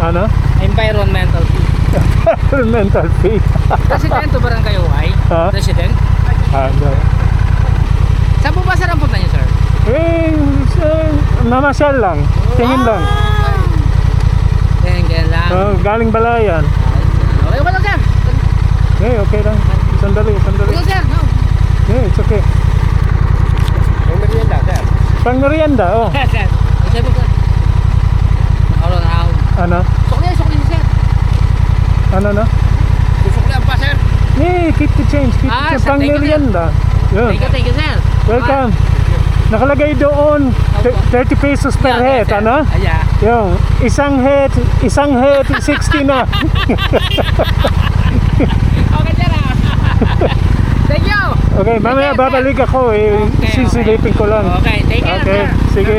Ano? Environmental fee. Environmental fee. Resident to Barangay Uhay? Ha? Resident? Ano? Saan po ba sir ang punta niyo, sir? Namasyal lang. Tingin lang. Ganyan lang. Galing Balayan. Okay ba lang, sir? Okay lang. Sandali. Okay, sir. No. It's okay. May merienda, sir. Pang merienda, oh. Sir. Okay po, sir. Ano? Sukli, sir. Ano? Susuklian pa, sir. Keep the change. Pang thank you, sir. merienda. Yun. Thank you, sir. Welcome. Nakalagay doon 30 pesos per head, sir. ano? Yeah. Yung isang head 60 na. Okay, sir. Thank you. Okay, mamaya babalik ako Okay. sisilipin ko lang. Okay, thank you, Okay, sir. sige.